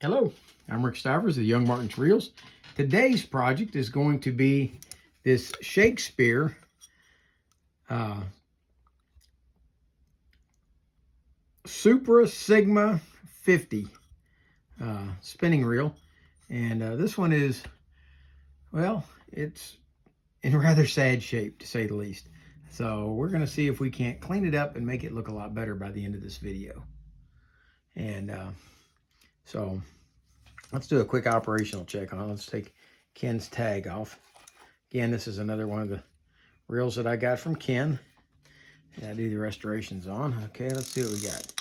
Hello, I'm Rick Stivers of YoungMartin'sReels. Today's project is going to be this Shakespeare Supra Sigma 50 spinning reel. And this one is, well, it's in rather sad shape, to say the least. So we're going to see if we can't clean it up and make it look a lot better by the end of this video. And so let's do a quick operational check on it. Let's take Ken's tag off. Again, this is another one of the reels that I got from Ken. And I do the restorations on. Okay, let's see what we got.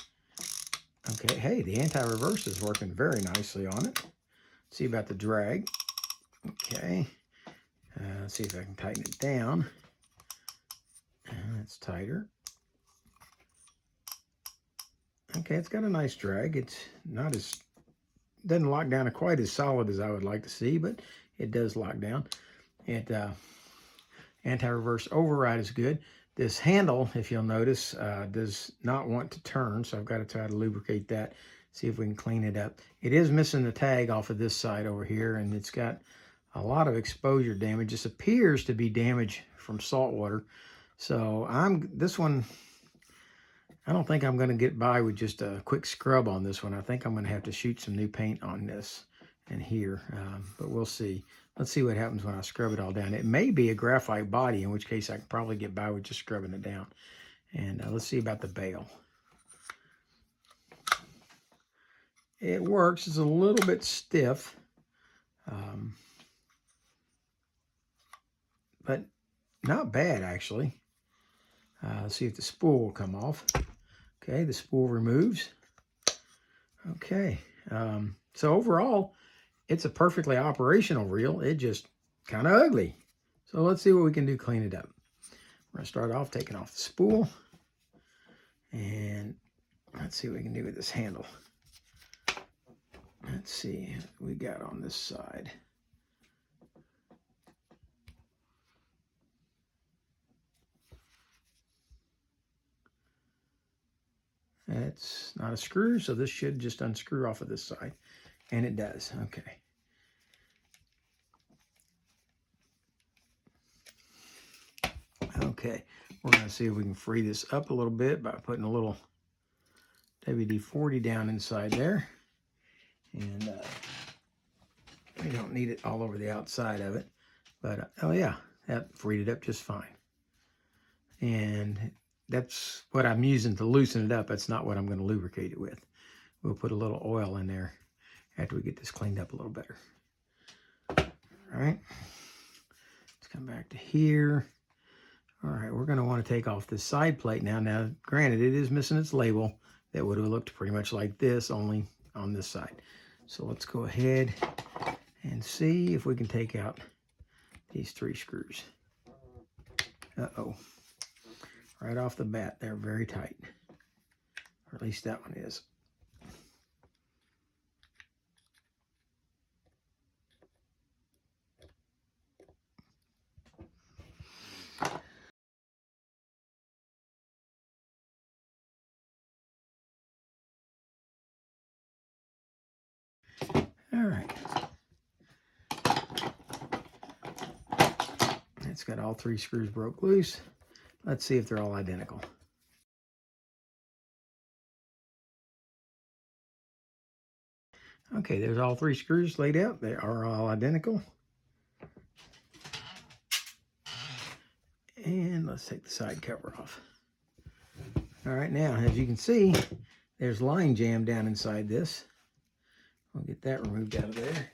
Okay, hey, the anti-reverse is working very nicely on it. Let's see about the drag. Okay, let's see if I can tighten it down. That's tighter. Okay, it's got a nice drag. It's not as, doesn't lock down quite as solid as I would like to see, but it does lock down. It anti-reverse override is good. This handle, if you'll notice, does not want to turn, so I've got to try to lubricate that, see if we can clean it up. It is missing the tag off of this side over here, and it's got a lot of exposure damage. This appears to be damage from salt water. So this one, I don't think I'm going to get by with just a quick scrub on this one. I think I'm going to have to shoot some new paint on this and here, but we'll see. Let's see what happens when I scrub it all down. It may be a graphite body, in which case I can probably get by with just scrubbing it down. And let's see about the bail. It works. It's a little bit stiff, but not bad, actually. Let's see if the spool will come off. Okay, the spool removes. Okay, so overall, it's a perfectly operational reel. It just kind of ugly. So let's see what we can do to clean it up. We're going to start off taking off the spool. And let's see what we can do with this handle. Let's see what we got on this side. It's not a screw, so this should just unscrew off of this side. And it does. Okay. Okay, we're going to see if we can free this up a little bit by putting a little WD-40 down inside there. And we don't need it all over the outside of it. But, oh yeah, that freed it up just fine. And that's what I'm using to loosen it up. That's not what I'm going to lubricate it with. We'll put a little oil in there after we get this cleaned up a little better. All right, let's come back to here. All right, we're going to want to take off this side plate now. Now, granted, it is missing its label. That would have looked pretty much like this, only on this side. So let's go ahead and see if we can take out these 3 screws. Uh-oh. Right off the bat, they're very tight. Or at least that one is. All right. It's got all 3 screws broke loose. Let's see if they're all identical. Okay, there's all 3 screws laid out. They are all identical. And let's take the side cover off. All right, now, as you can see, there's line jam down inside this. I'll get that removed out of there.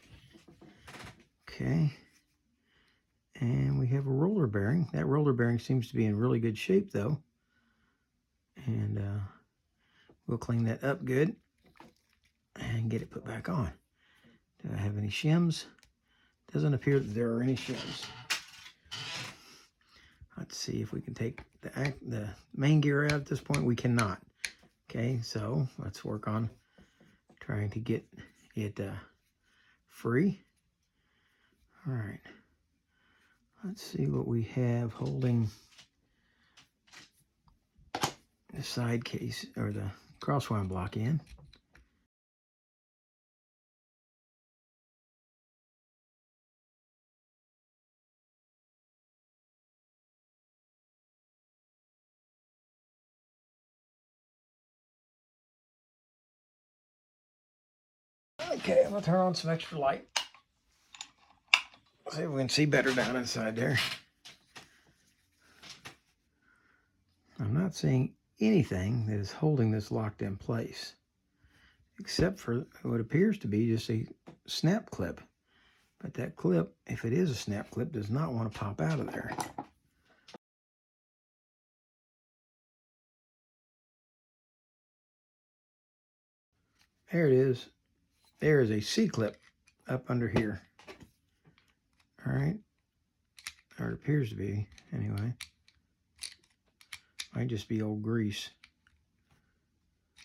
Okay. And we have a roller bearing. That roller bearing seems to be in really good shape, though. And we'll clean that up good and get it put back on. Do I have any shims? Doesn't appear that there are any shims. Let's see if we can take the main gear out at this point. We cannot. Okay, so let's work on trying to get it free. All right. Let's see what we have holding the side case or the crosswind block in. Okay, I'm gonna turn on some extra light. See if we can see better down inside there. I'm not seeing anything that is holding this locked in place, except for what appears to be just a snap clip. But that clip, if it is a snap clip, does not want to pop out of there. There it is. There is a C-clip up under here. All right. Or it appears to be, anyway. Might just be old grease.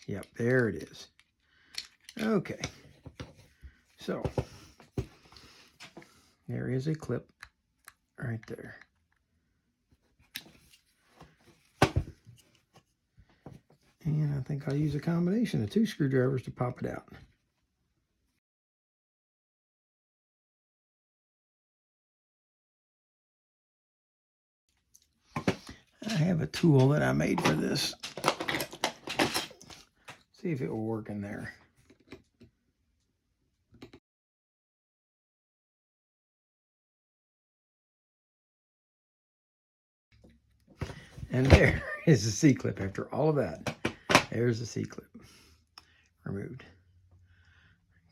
Yep, there it is. Okay. So, there is a clip right there. And I think I'll use a combination of 2 screwdrivers to pop it out. I have a tool that I made for this. See if it will work in there. And there is the C-clip. After all of that, there's the C-clip removed.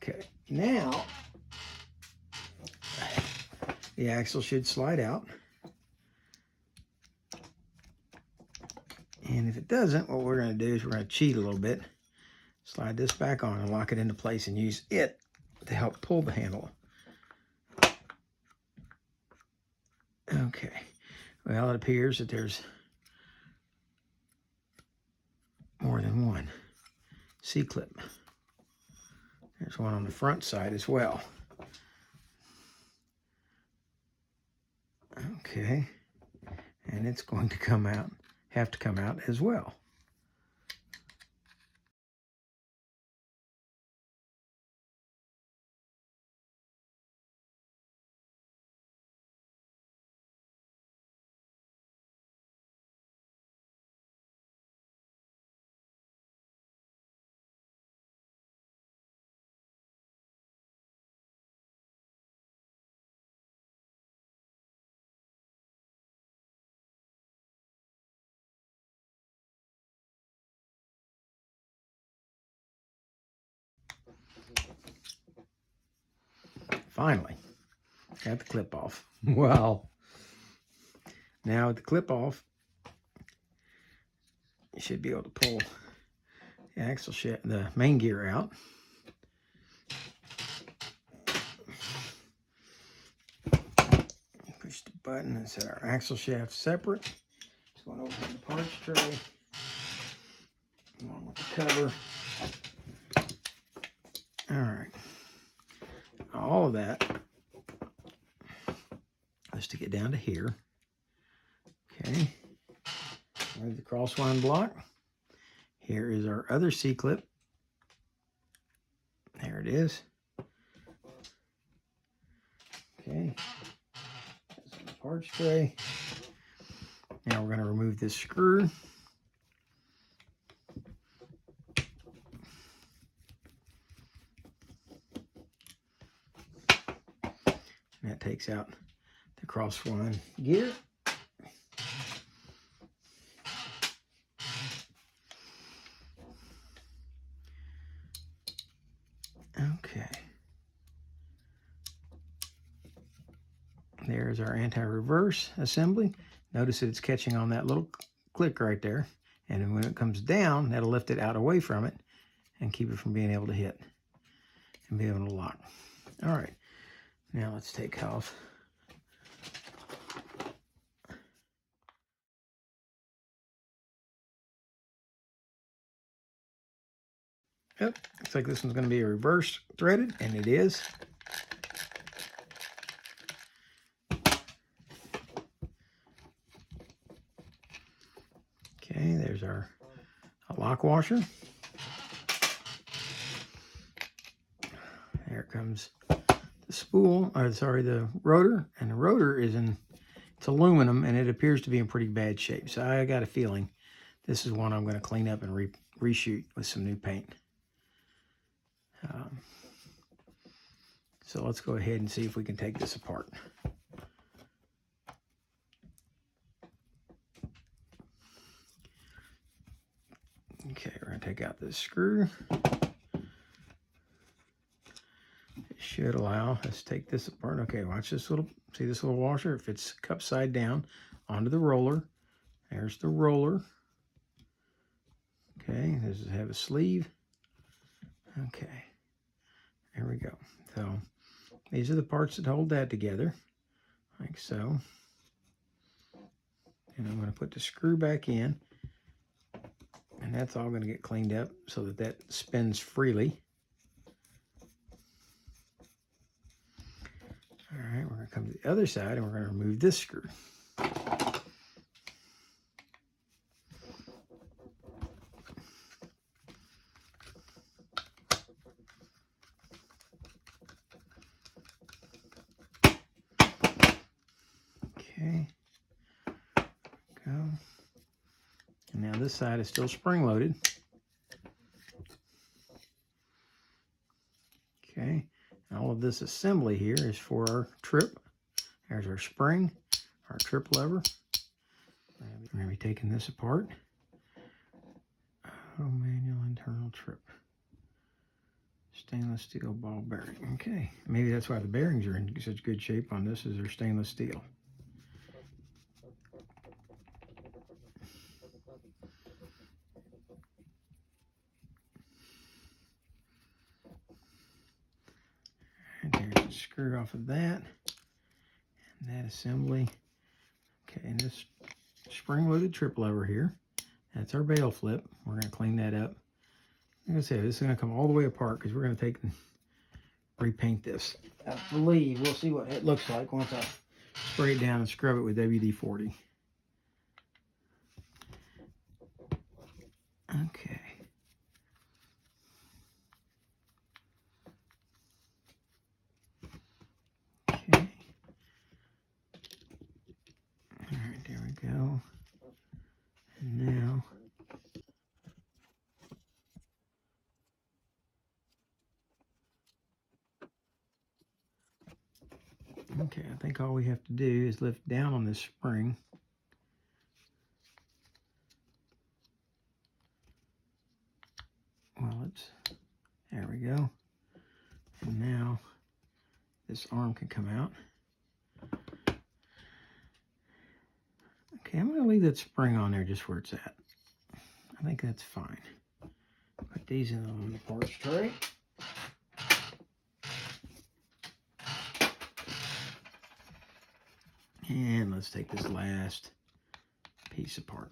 Okay, now the axle should slide out. And if it doesn't, what we're going to do is we're going to cheat a little bit. Slide this back on and lock it into place and use it to help pull the handle. Okay, well, it appears that there's more than one C-clip. There's one on the front side as well. Okay, and it's going to come out, have to come out as well. Finally, got the clip off. Well, now with the clip off, you should be able to pull the axle shaft, the main gear out. Push the button and set our axle shaft separate. Just going to open the parts tray along with the cover. All right. All of that, let's stick it down to here. Okay. Remove the crosswind block. Here is our other C-clip. There it is. Okay. That's in the parts tray. Now we're going to remove this screw. And that takes out the crosswind gear. Okay. There's our anti-reverse assembly. Notice that it's catching on that little click right there. And when it comes down, that'll lift it out away from it and keep it from being able to hit and be able to lock. All right. Now let's take off. Yep, looks like this one's going to be a reverse threaded, and it is. Okay, there's our lock washer. There comes the spool, or sorry, the rotor, and the rotor is it's aluminum, and it appears to be in pretty bad shape. So I got a feeling this is one I'm going to clean up and reshoot with some new paint. So let's go ahead and see if we can take this apart. Okay, we're going to take out this screw. It should allow us to take this apart. Okay, watch this little, see this little washer? It fits cup side down onto the roller. There's the roller. Okay, this is have a sleeve. Okay, there we go. So these are the parts that hold that together, like so. And I'm going to put the screw back in, and that's all going to get cleaned up so that that spins freely. All right, we're going to come to the other side, and we're going to remove this screw. Okay, go. And now this side is still spring-loaded. Okay, and all of this assembly here is for our trip. There's our spring, our trip lever. We're going to be taking this apart. Oh, manual internal trip. Stainless steel ball bearing. Okay, maybe that's why the bearings are in such good shape on this, is they're stainless steel. And there's a screw off of that. And that assembly. Okay, and this spring-loaded trip lever here. That's our bail flip. We're going to clean that up. Like I said, this is going to come all the way apart because we're going to take and repaint this. I believe we'll see what it looks like once I spray it down and scrub it with WD-40. Okay. Okay. All right, there we go. And now, okay, I think all we have to do is lift down on this spring. Well, there we go. And now this arm can come out. Okay, I'm going to leave that spring on there just where it's at. I think that's fine. Put these in on the parts tray. And let's take this last piece apart.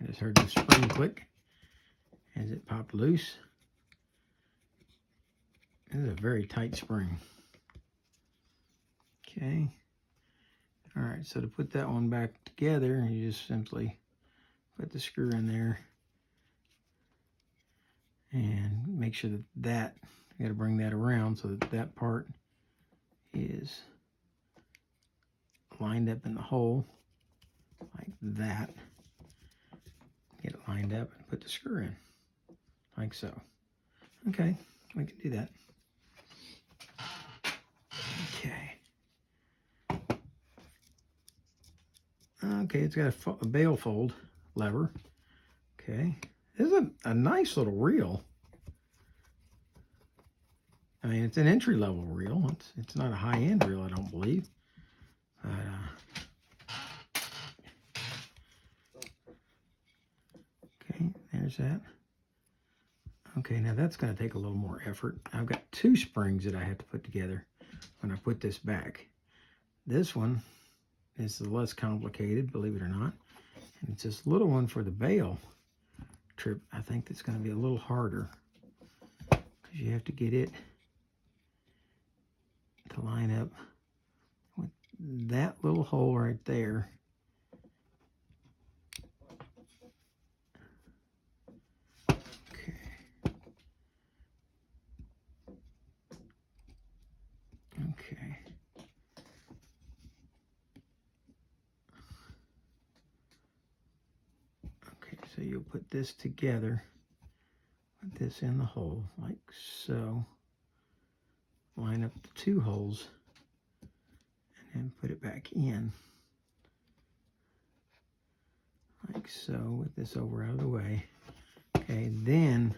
I just heard the spring click as it popped loose. This is a very tight spring. Okay. All right, so to put that one back together, you just simply put the screw in there and make sure that you got to bring that around so that that part is lined up in the hole like that. Get it lined up and put the screw in like so. Okay, we can do that. Okay. Okay, it's got a bail fold lever. Okay, this is a nice little reel. I mean, it's an entry-level reel. It's not a high-end reel, I don't believe. Okay, there's that. Okay, now that's going to take a little more effort. I've got two springs that I have to put together when I put this back. This one is the less complicated, believe it or not. And it's this little one for the bail trip. I think that's going to be a little harder because you have to get it to line up with that little hole right there. Okay. Okay. you'll put this together, put this in the hole like so, line up the 2 holes, and then put it back in like so, with this over out of the way. Okay, then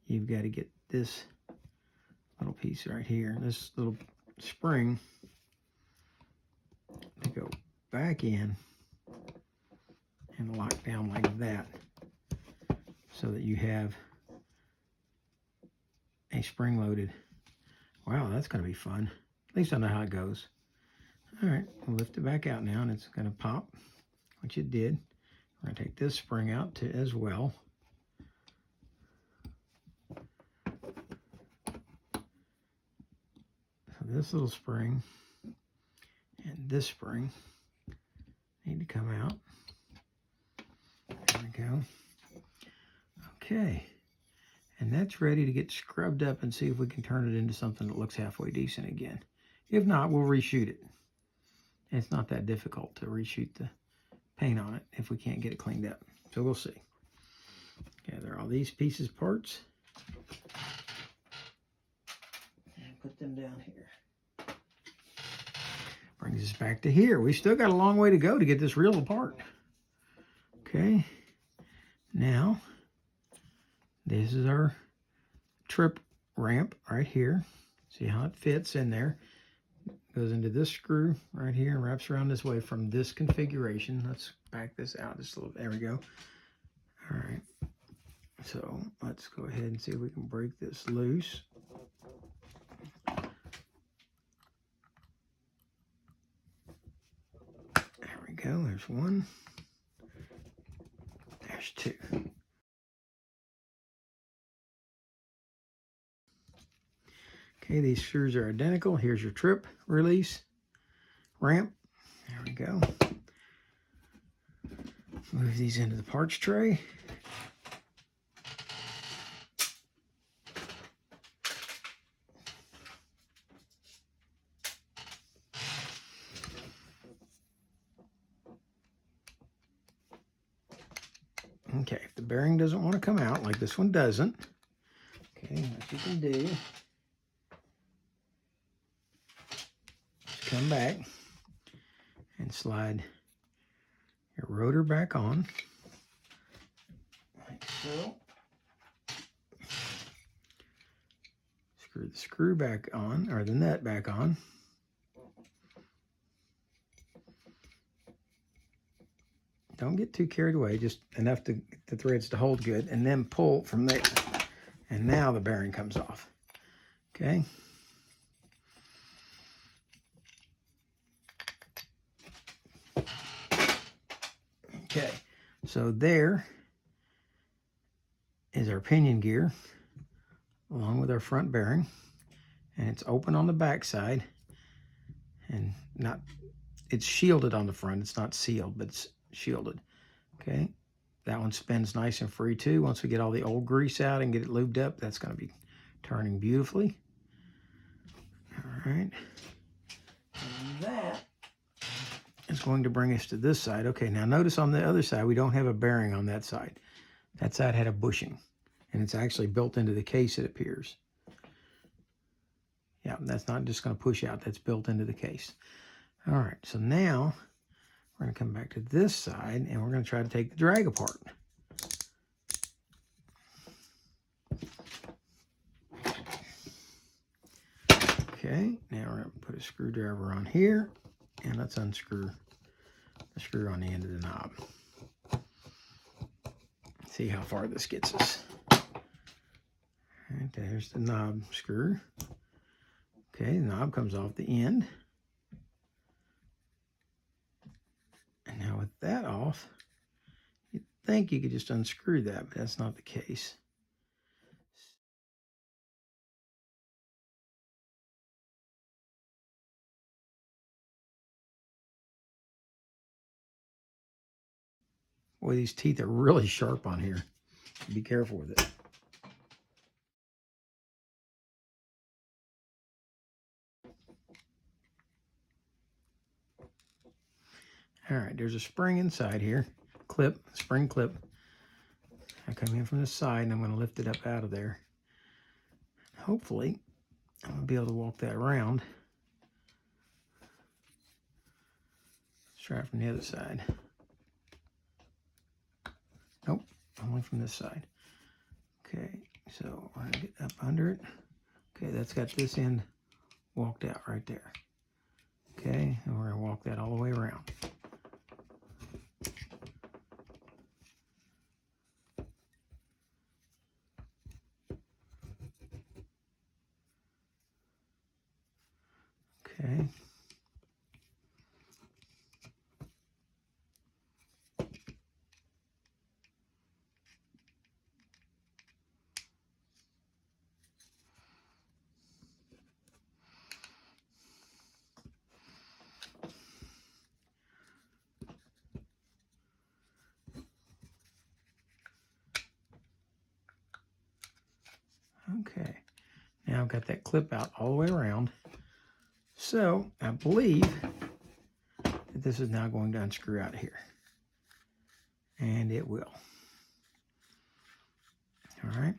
you've got to get this little piece right here, this little spring, to go back in and lock down like that, so that you have a spring-loaded. Wow, that's going to be fun. At least I know how it goes. All right, we'll lift it back out now, and it's going to pop, which it did. We're going to take this spring out as well. So this little spring and this spring need to come out. There we go. Okay. And that's ready to get scrubbed up and see if we can turn it into something that looks halfway decent again. If not, we'll reshoot it. It's not that difficult to reshoot the paint on it if we can't get it cleaned up. So we'll see. Gather all these pieces, parts, and put them down here. Brings us back to here. We still got a long way to go to get this reel apart. Okay. Now, this is our trip ramp right here. See how it fits in there. Goes into this screw right here and wraps around this way from this configuration. Let's back this out just a little. There we go. All right. So let's go ahead and see if we can break this loose. There we go. There's one. There's two. Okay, these screws are identical. Here's your trip release ramp. There we go. Move these into the parts tray. Okay, if the bearing doesn't want to come out, like this one doesn't, okay, what you can do, just come back and slide your rotor back on, like so. Screw the screw back on, or the nut back on. Don't get too carried away, just enough to get the threads to hold good, and then pull from there. And now the bearing comes off. Okay. Okay, so there is our pinion gear along with our front bearing, and it's open on the back side, and it's shielded on the front. It's not sealed, but it's shielded. Okay, that one spins nice and free too. Once we get all the old grease out and get it lubed up, that's going to be turning beautifully. All right, and that is going to bring us to this side. Okay, now notice on the other side we don't have a bearing on that side. That side had a bushing, and it's actually built into the case, it appears. Yeah, that's not just going to push out. That's built into the case. All right, so now we're going to come back to this side, and we're going to try to take the drag apart. Okay, now we're going to put a screwdriver on here, and let's unscrew the screw on the end of the knob. See how far this gets us. All right, there's the knob screw. Okay, the knob comes off the end. And now with that off, you'd think you could just unscrew that, but that's not the case. Boy, these teeth are really sharp on here. Be careful with it. All right, there's a spring inside here. Clip, spring clip. I come in from the side and I'm going to lift it up out of there. Hopefully, I'm going to be able to walk that around. Let's try it from the other side. Nope, only from this side. Okay, so we're going to get up under it. Okay, that's got this end walked out right there. Okay, and we're going to walk that all the way around. Okay. Okay, now I've got that clip out all the way around. So I believe that this is now going to unscrew out of here. And it will. All right.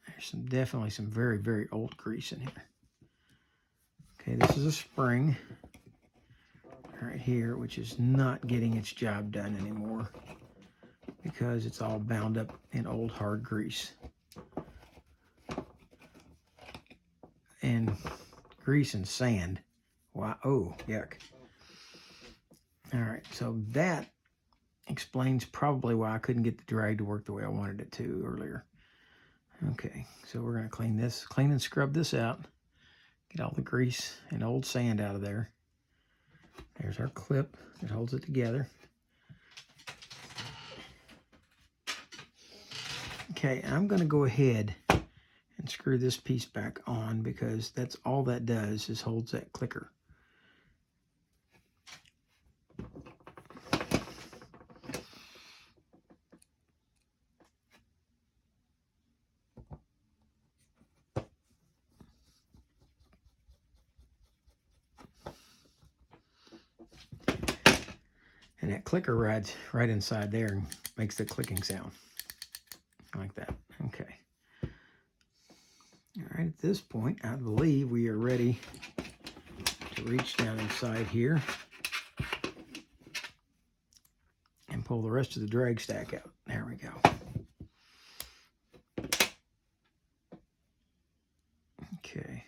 There's definitely some very, very old grease in here. Okay, this is a spring right here, which is not getting its job done anymore because it's all bound up in old hard grease. And grease and sand. Wow, oh, yuck. All right, so that explains probably why I couldn't get the drag to work the way I wanted it to earlier. Okay, so we're going to clean and scrub this out. Get all the grease and old sand out of there. There's our clip that holds it together. Okay, I'm going to go ahead and screw this piece back on because that's all that does is holds that clicker. And that clicker rides right inside there and makes the clicking sound. Like that. Okay. All right, at this point, I believe we are ready to reach down inside here and pull the rest of the drag stack out. There we go. Okay.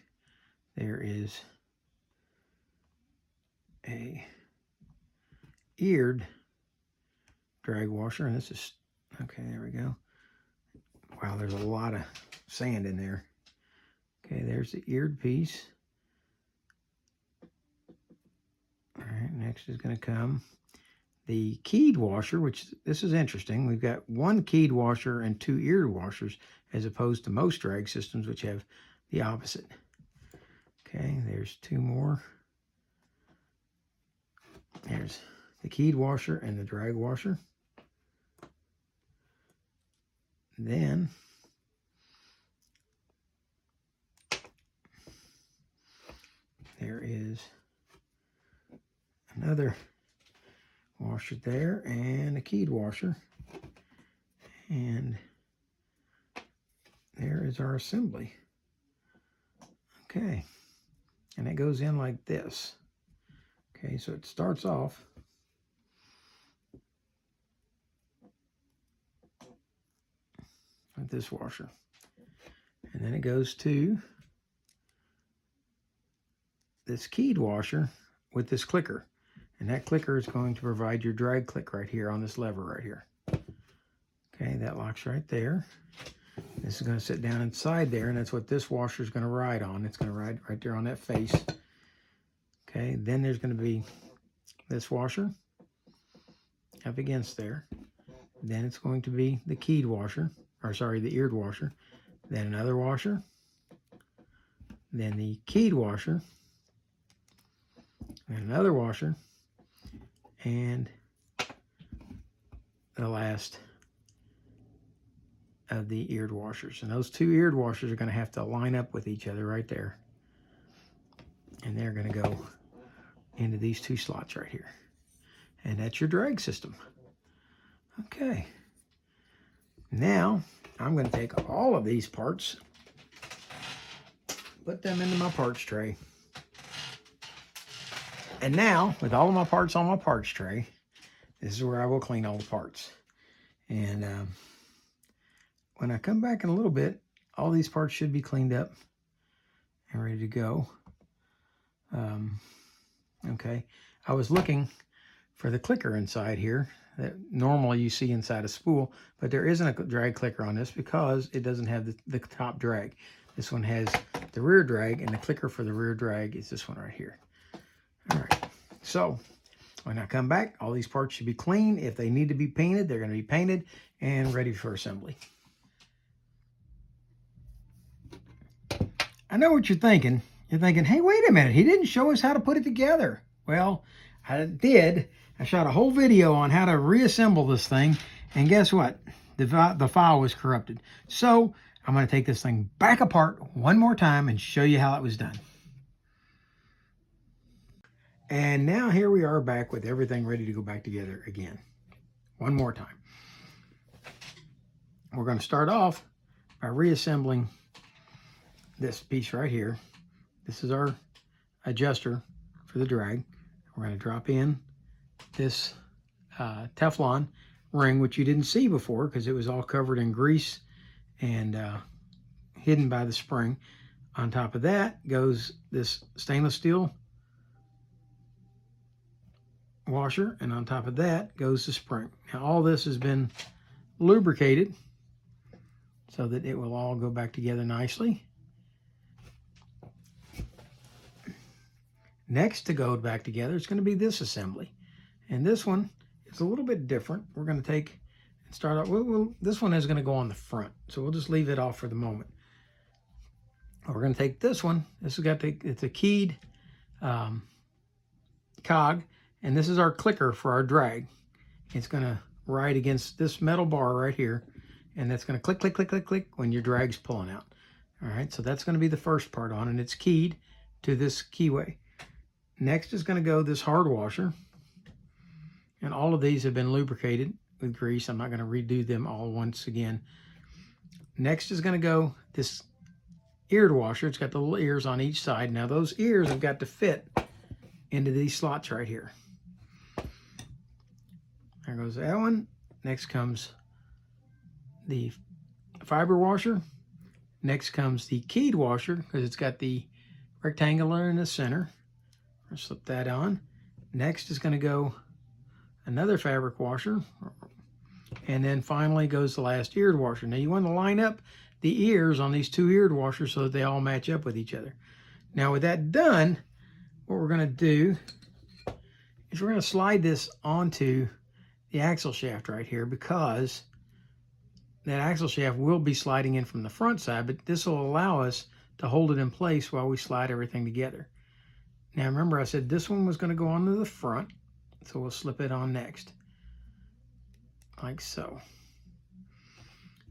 There is a eared drag washer, and this is, okay, there we go. Wow, there's a lot of sand in there. Okay, there's the eared piece. All right, next is going to come the keyed washer, which this is interesting. We've got one keyed washer and two eared washers, as opposed to most drag systems, which have the opposite. Okay, there's two more. There's the keyed washer and the drag washer. Then there is another washer there and a keyed washer. And there is our assembly. Okay, and it goes in like this. Okay, so it starts off with this washer. And then it goes to this keyed washer with this clicker. And that clicker is going to provide your drag click right here on this lever right here. Okay, that locks right there. This is going to sit down inside there, and that's what this washer is going to ride on. It's going to ride right there on that face. Okay, then there's going to be this washer up against there. Then it's going to be the keyed washer, or sorry, the eared washer. Then another washer. Then the keyed washer. And another washer. And the last of the eared washers. And those two eared washers are going to have to line up with each other right there. And they're going to go into these two slots right here. And that's your drag system. Okay. Now, I'm going to take all of these parts, put them into my parts tray. And now, with all of my parts on my parts tray, this is where I will clean all the parts. And when I come back in a little bit, all these parts should be cleaned up and ready to go. Okay, I was looking for the clicker inside here that normally you see inside a spool, but there isn't a drag clicker on this because it doesn't have the top drag. This one has the rear drag, and the clicker for the rear drag is this one right here. All right, so when I come back, all these parts should be clean. If they need to be painted, they're going to be painted and ready for assembly. I know what you're thinking. You're thinking, hey, wait a minute. He didn't show us how to put it together. Well, I did. I shot a whole video on how to reassemble this thing. And guess what? The file was corrupted. So I'm going to take this thing back apart one more time and show you how it was done. And now here we are back with everything ready to go back together again. One more time. We're going to start off by reassembling this piece right here. This is our adjuster for the drag. We're going to drop in this Teflon ring, which you didn't see before because it was all covered in grease and hidden by the spring. On top of that goes this stainless steel washer, and on top of that goes the spring. Now all this has been lubricated so that it will all go back together nicely. Next to go back together, it's going to be this assembly. And this one is a little bit different. We're going to take and start out, this one is going to go on the front. So we'll just leave it off for the moment. We're going to take this one. This has got it's a keyed cog, and this is our clicker for our drag. It's going to ride against this metal bar right here, and that's going to click, click, click, click, click when your drag's pulling out. All right, so that's going to be the first part on, and it's keyed to this keyway. Next is going to go this hard washer, and all of these have been lubricated with grease. I'm not going to redo them all once again. Next is going to go this eared washer. It's got the little ears on each side. Now those ears have got to fit into these slots right here. There goes that one. Next comes the fiber washer. Next comes the keyed washer because it's got the rectangular in the center. I'll slip that on. Next is going to go another fabric washer. And then finally goes the last eared washer. Now you want to line up the ears on these two eared washers so that they all match up with each other. Now with that done, what we're going to do is we're going to slide this onto the axle shaft right here, because that axle shaft will be sliding in from the front side, but this will allow us to hold it in place while we slide everything together. Now remember I said this one was going to go onto the front, so we'll slip it on next, like so.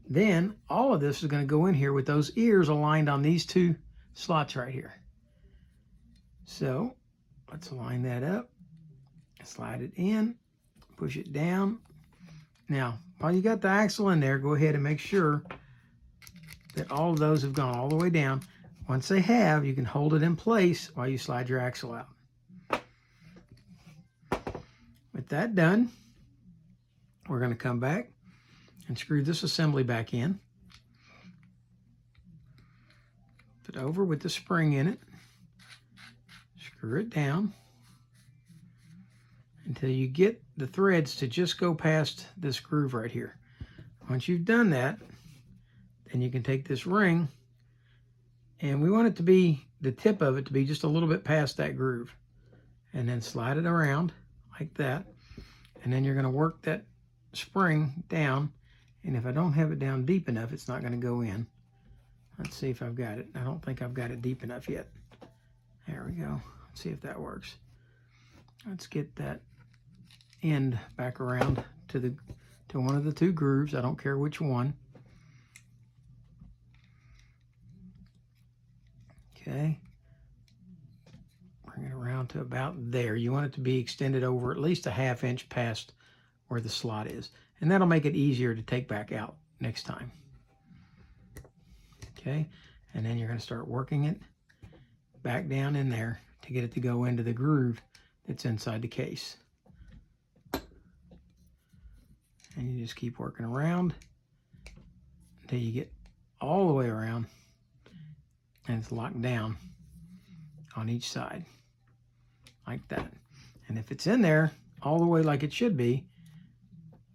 Then all of this is going to go in here with those ears aligned on these two slots right here. So let's line that up, slide it in, push it down. Now, while you got the axle in there, go ahead and make sure that all of those have gone all the way down. Once they have, you can hold it in place while you slide your axle out. With that done, we're going to come back and screw this assembly back in. Put it over with the spring in it. Screw it down until you get the threads to just go past this groove right here. Once you've done that, then you can take this ring, and we want it to be, the tip of it to be just a little bit past that groove, and then slide it around like that. And then you're going to work that spring down, and if I don't have it down deep enough, it's not going to go in. Let's see if I've got it. I don't think I've got it deep enough yet. There we go. Let's see if that works. Let's get that end back around to one of the two grooves. I don't care which one. Okay. Bring it around to about there. You want it to be extended over at least a ½ inch past where the slot is. And that'll make it easier to take back out next time. Okay, and then you're going to start working it back down in there to get it to go into the groove that's inside the case. And you just keep working around until you get all the way around and it's locked down on each side like that. And if it's in there all the way like it should be,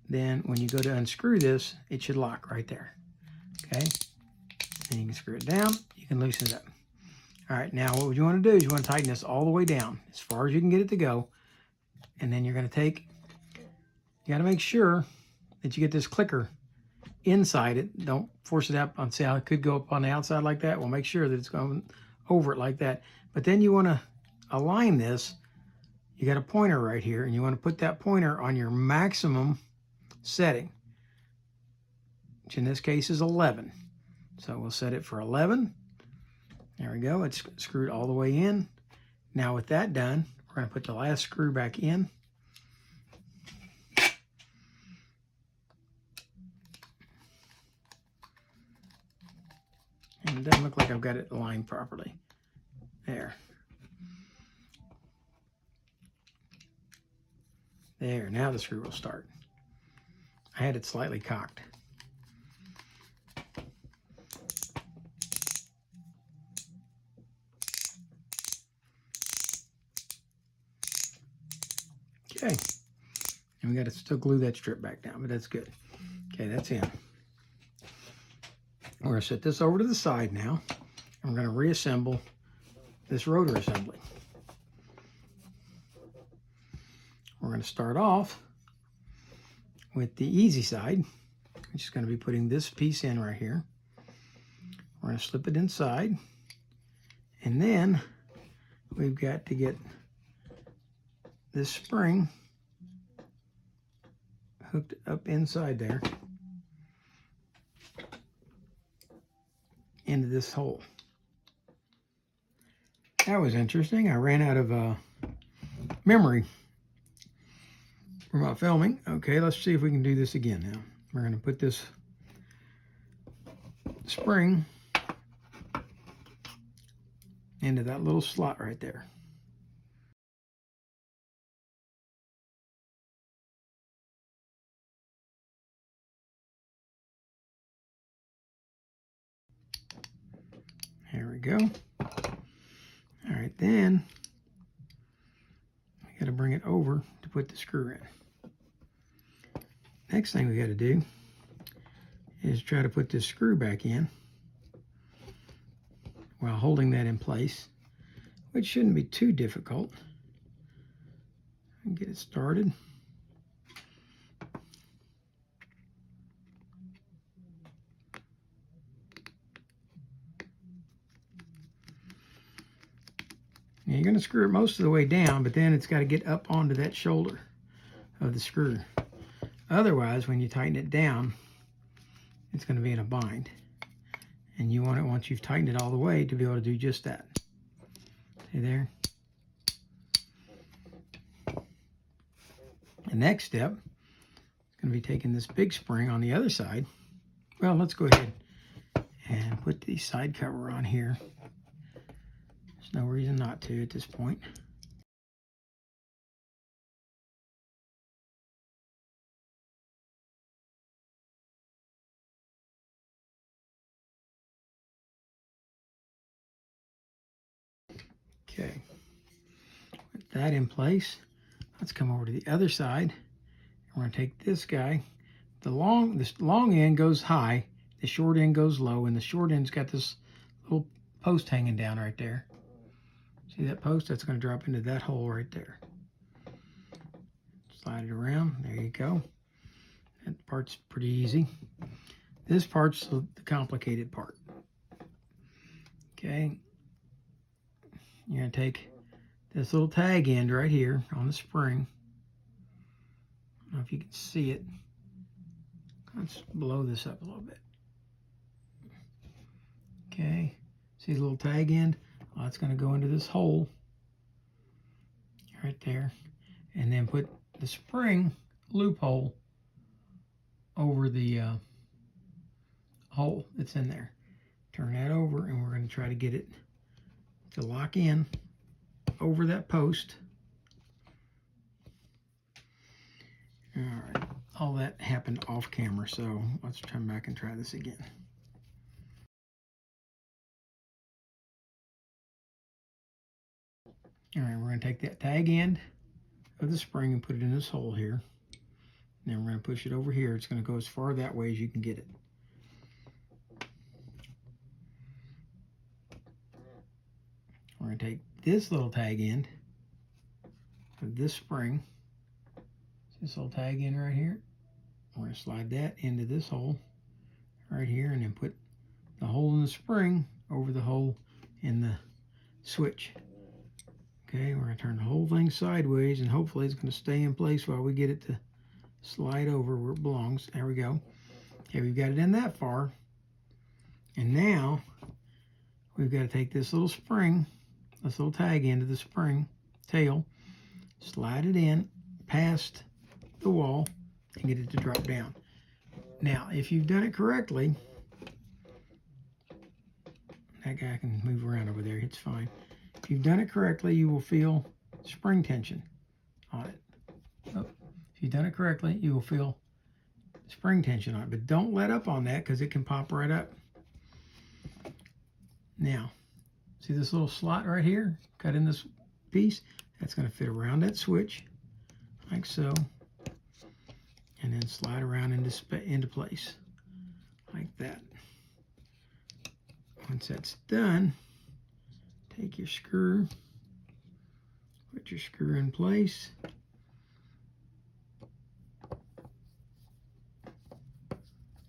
then when you go to unscrew this, it should lock right there. Okay, and you can screw it down, you can loosen it up. All right, now what you want to do is you want to tighten this all the way down as far as you can get it to go. And then you're going to take, you got to make sure that you get this clicker inside it. Don't force it up on, see how it could go up on the outside like that? Well, make sure that it's going over it like that. But then you want to align this. You got a pointer right here, and you want to put that pointer on your maximum setting, which in this case is 11. So we'll set it for 11. There we go. It's screwed all the way in. Now with that done, we're going to put the last screw back in. And it doesn't look like I've got it aligned properly. There. There, now the screw will start. I had it slightly cocked. Okay, and we got to still glue that strip back down, but that's good. Okay, that's in. We're going to set this over to the side now, and we're going to reassemble this rotor assembly. We're going to start off with the easy side, which is going to be putting this piece in right here. We're going to slip it inside, and then we've got to get this spring hooked up inside there into this hole. That was interesting. I ran out of memory for my filming. Okay, let's see if we can do this again now. We're going to put this spring into that little slot right there. There we go. All right, then we got to bring it over to put the screw in. Next thing we got to do is try to put this screw back in while holding that in place, which shouldn't be too difficult. And get it started. Now you're going to screw it most of the way down, but then it's got to get up onto that shoulder of the screw. Otherwise, when you tighten it down, it's going to be in a bind. And you want it, once you've tightened it all the way, to be able to do just that. See there? The next step is going to be taking this big spring on the other side. Well, let's go ahead and put the side cover on here. There's no reason not to at this point. Okay, with that in place, let's come over to the other side. We're going to take this guy. This long end goes high, the short end goes low, and the short end's got this little post hanging down right there. See that post? That's going to drop into that hole right there. Slide it around. There you go. That part's pretty easy. This part's the complicated part. Okay. You're going to take this little tag end right here on the spring. I don't know if you can see it. Let's blow this up a little bit. Okay. See the little tag end? Well, it's going to go into this hole right there, and then put the spring loophole over the hole that's in there. Turn that over, and we're going to try to get it to lock in over that post. All right, all that happened off camera, so let's come back and try this again. All right, we're going to take that tag end of the spring and put it in this hole here. And then we're going to push it over here. It's going to go as far that way as you can get it. We're going to take this little tag end of this spring, this little tag end right here. We're going to slide that into this hole right here, and then put the hole in the spring over the hole in the switch. Okay, we're going to turn the whole thing sideways, and hopefully it's going to stay in place while we get it to slide over where it belongs. There we go. Okay, we've got it in that far. And now we've got to take this little spring, this little tag end of the spring tail, slide it in past the wall, and get it to drop down. Now, if you've done it correctly, that guy can move around over there, it's fine. If you've done it correctly, you will feel spring tension on it. Oh, if you've done it correctly, you will feel spring tension on it. But don't let up on that, because it can pop right up. Now, see this little slot right here? Cut in this piece. That's going to fit around that switch, like so. And then slide around into place, like that. Once that's done, take your screw, put your screw in place,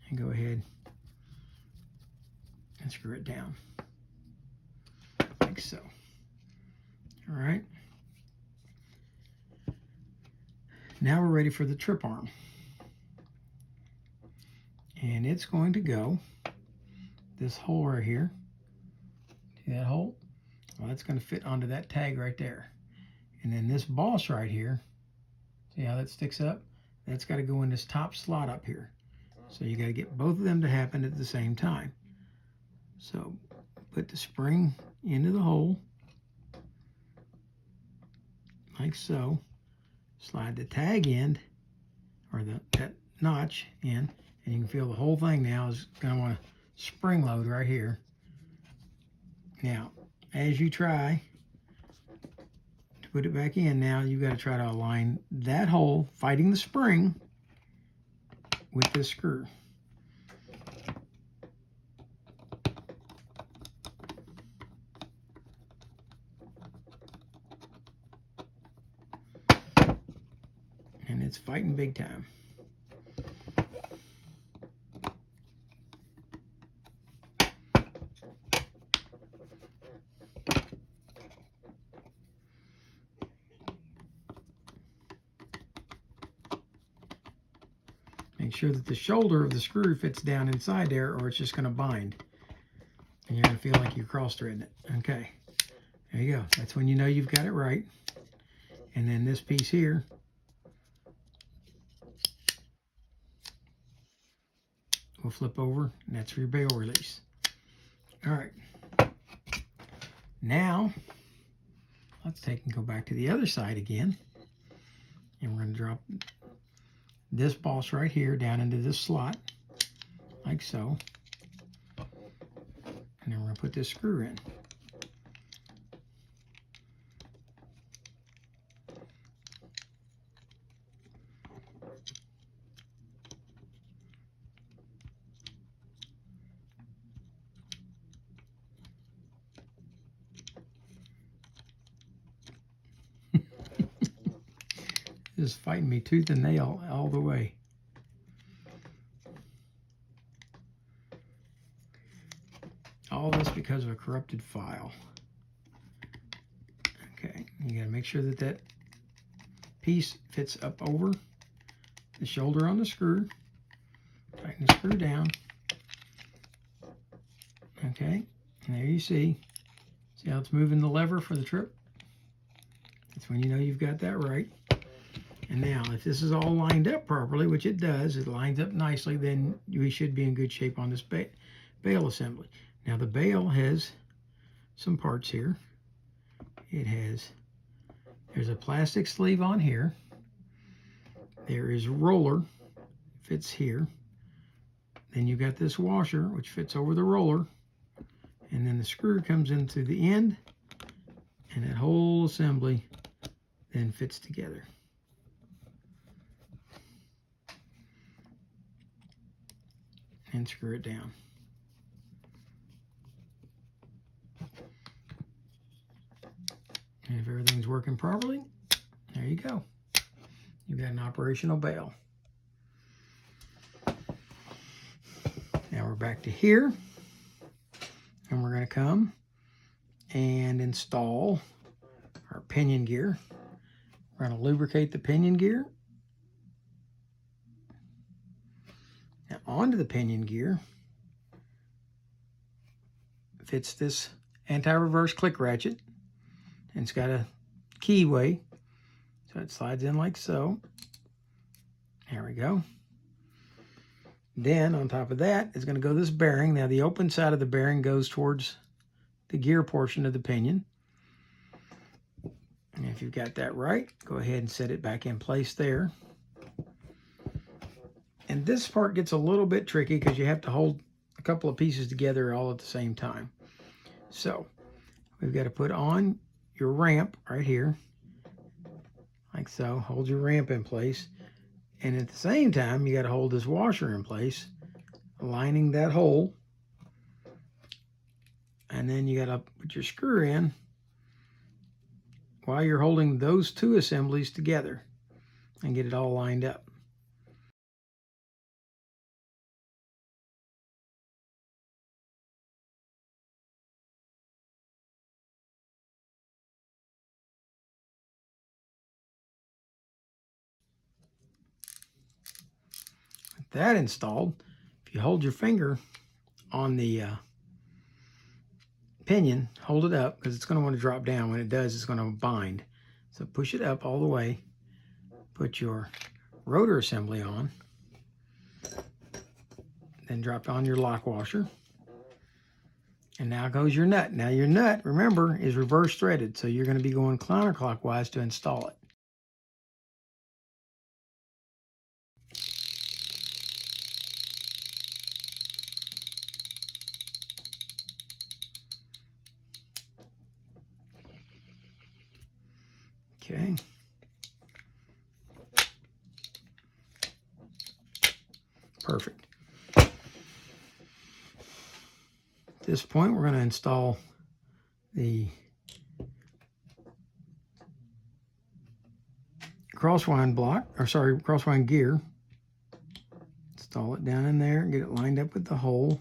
and go ahead and screw it down, like so. All right. Now we're ready for the trip arm. And it's going to go this hole right here. See that hole? Well, that's going to fit onto that tag right there. And then this boss right here, see how that sticks up? That's got to go in this top slot up here. So you got to get both of them to happen at the same time. So put the spring into the hole, like so. Slide the tag end, or that notch in, and you can feel the whole thing now is going to want to spring load right here. Now, as you try to put it back in, now you've got to try to align that hole, fighting the spring, with this screw. And it's fighting big time. Make sure that the shoulder of the screw fits down inside there, or it's just going to bind. And you're going to feel like you're cross-threading it. Okay, there you go. That's when you know you've got it right. And then this piece here, will flip over, and that's for your bail release. All right. Now, let's take and go back to the other side again. And we're going to drop this boss right here down into this slot, like so. And then we're going to put this screw in. Just fighting me tooth and nail all the way. All this because of a corrupted file. Okay, you gotta make sure that that piece fits up over the shoulder on the screw. Tighten the screw down. Okay, and there you see how it's moving the lever for the trip? That's when you know you've got that right. And now, if this is all lined up properly, which it does, it lines up nicely, then we should be in good shape on this bail assembly. Now, the bail has some parts here. There's a plastic sleeve on here. There is roller, fits here. Then you got this washer, which fits over the roller. And then the screw comes in through the end, and that whole assembly then fits together. And screw it down. And if everything's working properly, there you go. You've got an operational bail. Now we're back to here, and we're going to come and install our pinion gear. We're going to lubricate the pinion gear. Now onto the pinion gear fits this anti-reverse click ratchet, and it's got a keyway, so it slides in like so. There we go. Then on top of that is going to go this bearing. Now the open side of the bearing goes towards the gear portion of the pinion. And if you've got that right, go ahead and set it back in place there. And this part gets a little bit tricky because you have to hold a couple of pieces together all at the same time. So we've got to put on your ramp right here, like so. Hold your ramp in place. And at the same time, you got to hold this washer in place, aligning that hole. And then you got to put your screw in while you're holding those two assemblies together and get it all lined up. With that installed, if you hold your finger on the pinion, hold it up, because it's going to want to drop down. When it does, it's going to bind. So push it up all the way. Put your rotor assembly on. Then drop on your lock washer. And now goes your nut. Now your nut, remember, is reverse threaded, so you're going to be going counterclockwise to install it. Okay. Perfect. At this point, we're going to install the crosswind crosswind gear. Install it down in there and get it lined up with the hole.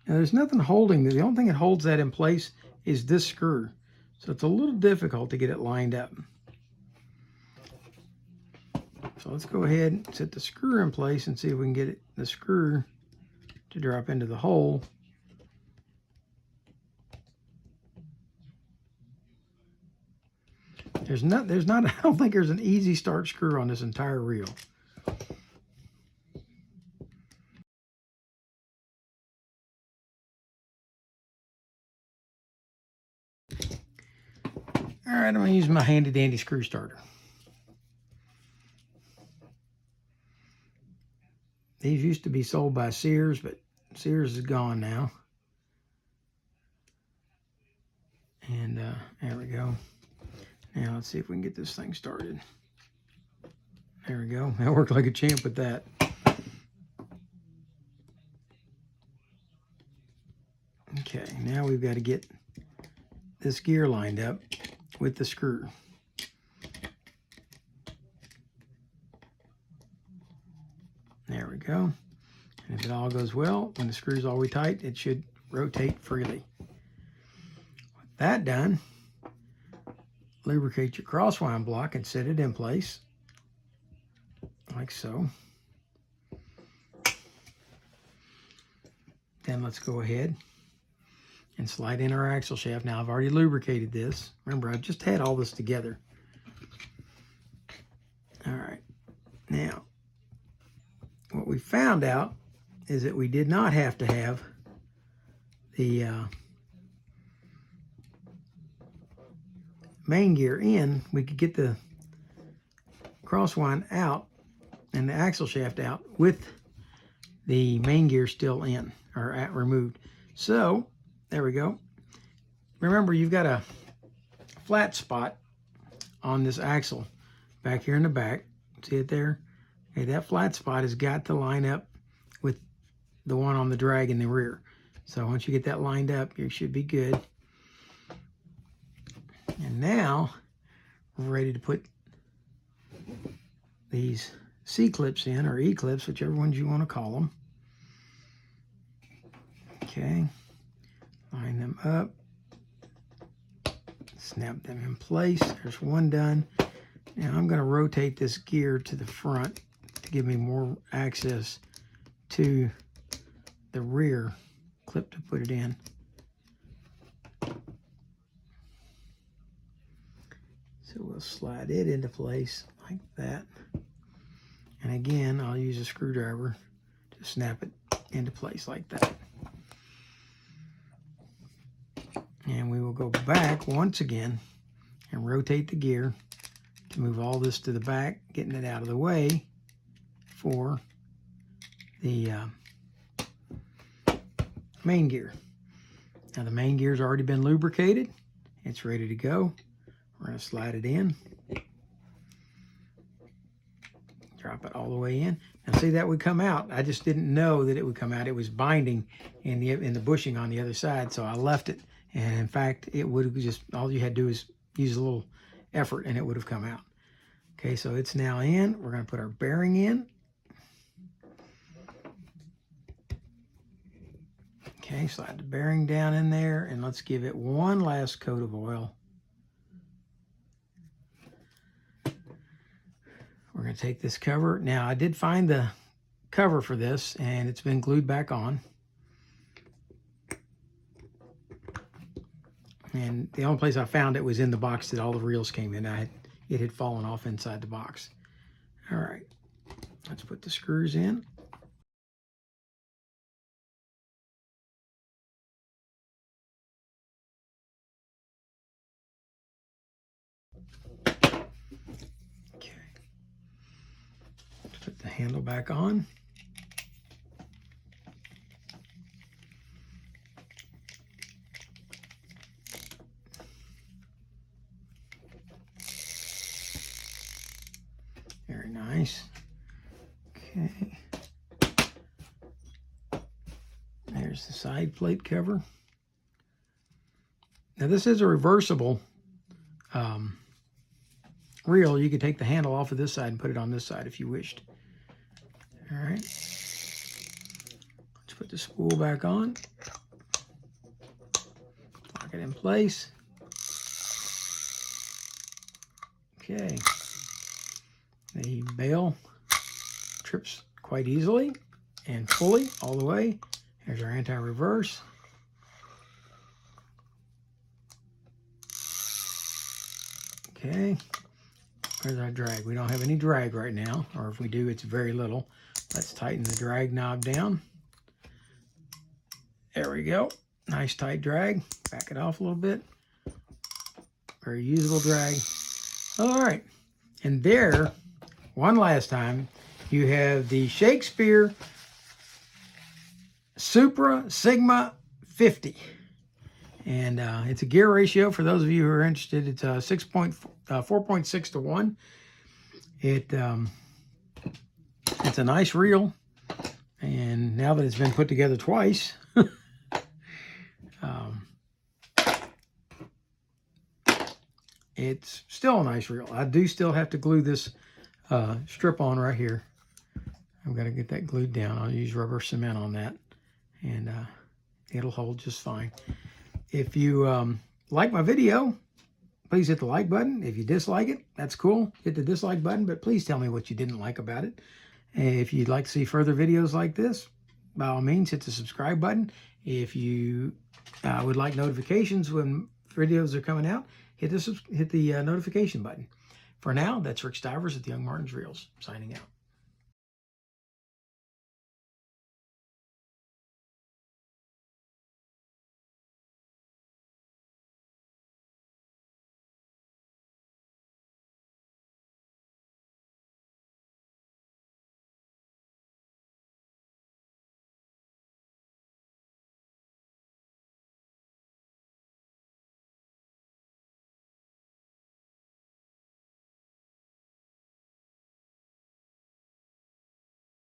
Now there's nothing holding it. The only thing that holds that in place is this screw. So it's a little difficult to get it lined up. So let's go ahead and set the screw in place and see if we can get the screw to drop into the hole. I don't think there's an easy start screw on this entire reel. All right, I'm going to use my handy dandy screw starter. These used to be sold by Sears, but Sears is gone now. And there we go. Now let's see if we can get this thing started. There we go. I worked like a champ with that. Okay, now we've got to get this gear lined up with the screw. There we go. And if it all goes well, when the screw's all tight, it should rotate freely. With that done, lubricate your crosswind block and set it in place, like so. Then let's go ahead and slide in our axle shaft. Now I've already lubricated this. Remember, I've just had all this together. All right. Now, what we found out is that we did not have to have the main gear in. We could get the crosswind out and the axle shaft out with the main gear still in or removed. So there we go. Remember, you've got a flat spot on this axle back here in the back. See it there? Okay, that flat spot has got to line up with the one on the drag in the rear. So once you get that lined up, you should be good. And now we're ready to put these C-clips in, or E-clips, whichever ones you want to call them. Okay, line them up, snap them in place. There's one done. Now I'm going to rotate this gear to the front to give me more access to the rear clip to put it in. So we'll slide it into place like that. And again, I'll use a screwdriver to snap it into place like that. And we will go back once again and rotate the gear to move all this to the back, getting it out of the way for the main gear. Now the main gear's already been lubricated. It's ready to go. We're going to slide it in. Drop it all the way in. Now see, that would come out. I just didn't know that it would come out. It was binding in the bushing on the other side, so I left it. And in fact, it would have just, all you had to do is use a little effort and it would have come out. Okay, so it's now in. We're going to put our bearing in. Okay, slide the bearing down in there and let's give it one last coat of oil. We're going to take this cover. Now, I did find the cover for this and it's been glued back on. And the only place I found it was in the box that all the reels came in. It had fallen off inside the box. All right, let's put the screws in. Okay, let's put the handle back on. Very nice. Okay. There's the side plate cover. Now this is a reversible reel. You could take the handle off of this side and put it on this side if you wished. All right. Let's put the spool back on. Lock it in place. Okay. The bail trips quite easily and fully all the way. There's our anti-reverse. Okay, where's our drag? We don't have any drag right now, or if we do, it's very little. Let's tighten the drag knob down. There we go. Nice tight drag. Back it off a little bit. Very usable drag. All right, and there, one last time, you have the Shakespeare Supra Sigma 50. And it's a gear ratio for those of you who are interested. It's 4.6 to 1. It's a nice reel. And now that it's been put together twice, it's still a nice reel. I do still have to glue this strip on right here. I've got to get that glued down. I'll use rubber cement on that, and it'll hold just fine. If you like my video, please hit the like button. If you dislike it, that's cool. Hit the dislike button, but please tell me what you didn't like about it. And if you'd like to see further videos like this, by all means, hit the subscribe button. If you would like notifications when videos are coming out, hit the notification button. For now, that's Rick Stivers at the Young Martin's Reels, signing out.